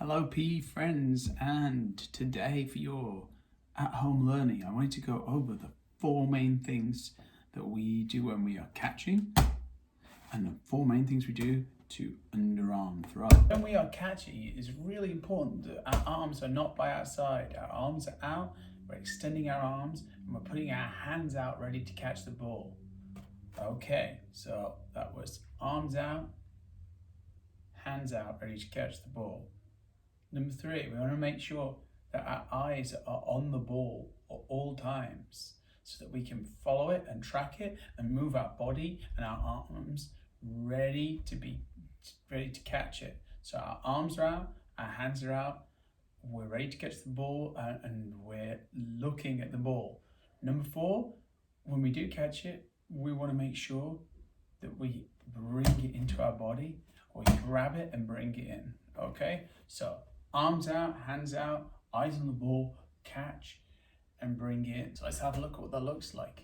Hello PE friends, and today for your at-home learning I wanted to go over the four main things that we do when we are catching and the four main things we do to underarm throw. When we are catching, it is really important that our arms are not by our side. Our arms are out, we're extending our arms and we're putting our hands out ready to catch the ball. Okay, so that was arms out, hands out, ready to catch the ball. Number three, we want to make sure that our eyes are on the ball at all times so that we can follow it and track it and move our body and our arms ready to catch it. So our arms are out, our hands are out, we're ready to catch the ball and we're looking at the ball. Number four, when we do catch it, we want to make sure that we bring it into our body, or we grab it and bring it in. Okay, so arms out, hands out, eyes on the ball, catch and bring it in. So let's have a look at what that looks like.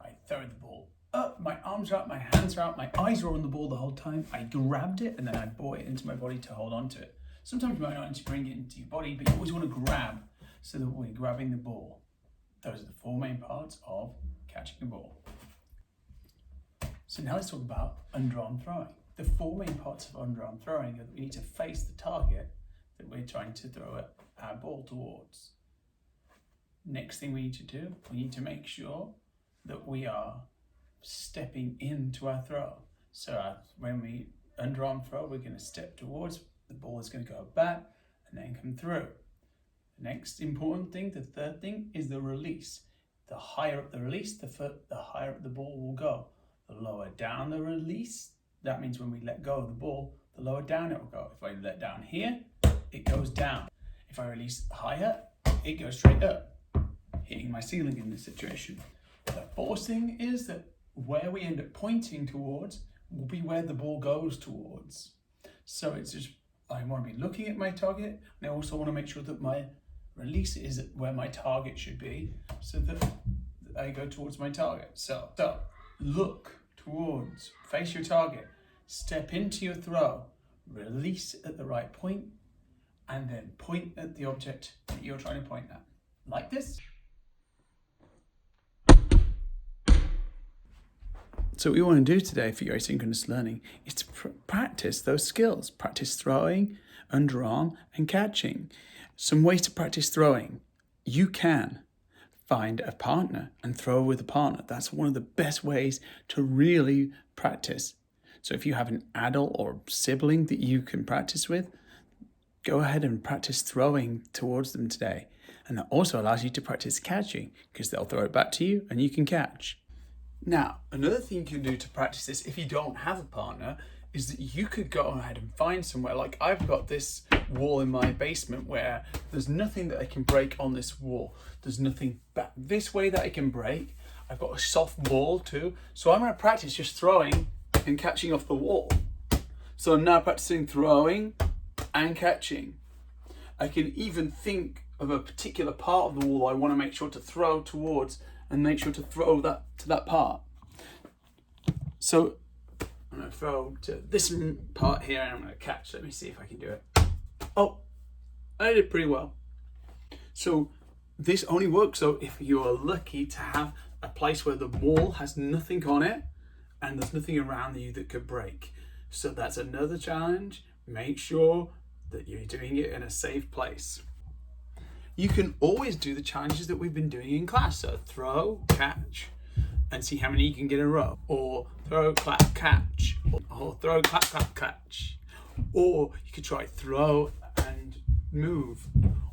I throw the ball up, my arms are out, my hands are out, my eyes are on the ball the whole time. I grabbed it and then I brought it into my body to hold on to it. Sometimes you might not need to bring it into your body, but you always want to grab so that we're grabbing the ball. Those are the four main parts of catching the ball. So now let's talk about underarm throwing. The four main parts of underarm throwing are that we need to face the target that we're trying to throw our ball towards. Next thing we need to do, we need to make sure that we are stepping into our throw. So when we underarm throw, we're going to step towards, the ball is going to go back and then come through. The next important thing, the third thing, is the release. The higher up the release, the higher up the ball will go. The lower down the release, that means when we let go of the ball, the lower down it will go. If I let down here, it goes down. If I release higher, it goes straight up, hitting my ceiling in this situation. The fourth thing is that where we end up pointing towards will be where the ball goes towards. So it's just, I want to be looking at my target, and I also want to make sure that my release is where my target should be, so that I go towards my target. So look towards, face your target, step into your throw, release at the right point, and then point at the object that you're trying to point at, like this. So what we want to do today for your asynchronous learning is to practice those skills. Practice throwing, underarm, and catching. Some ways to practice throwing. You can find a partner and throw with a partner. That's one of the best ways to really practice. So if you have an adult or sibling that you can practice with, go ahead and practice throwing towards them today. And that also allows you to practice catching, because they'll throw it back to you and you can catch. Now, another thing you can do to practice this if you don't have a partner is that you could go ahead and find somewhere. Like I've got this wall in my basement where there's nothing that I can break on this wall. There's nothing back this way that I can break. I've got a soft wall too. So I'm going to practice just throwing and catching off the wall. So I'm now practicing throwing and catching. I can even think of a particular part of the wall I want to make sure to throw towards and make sure to throw that to that part. So I'm going to throw to this part here and I'm going to catch. Let me see if I can do it. Oh, I did pretty well. So this only works though if you are lucky to have a place where the wall has nothing on it and there's nothing around you that could break. So that's another challenge. Make sure that you're doing it in a safe place. You can always do the challenges that we've been doing in class. So throw, catch, and see how many you can get in a row. Or throw, clap, catch. Or throw, clap, clap, catch. Or you could try throw and move.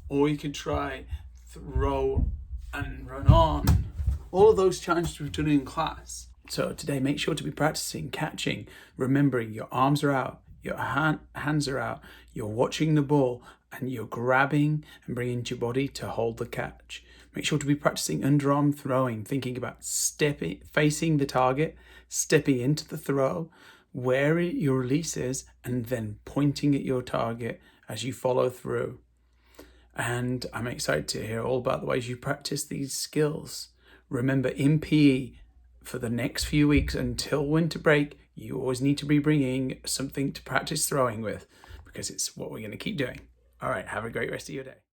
Or you could try throw and run on. All of those challenges we've done in class. So today, make sure to be practicing catching, remembering your arms are out, your hands are out, you're watching the ball, and you're grabbing and bringing to your body to hold the catch. Make sure to be practicing underarm throwing, thinking about facing the target, stepping into the throw, where your release is, and then pointing at your target as you follow through. And I'm excited to hear all about the ways you practice these skills. Remember, in PE, for the next few weeks until winter break, you always need to be bringing something to practice throwing with, because it's what we're going to keep doing. All right, have a great rest of your day.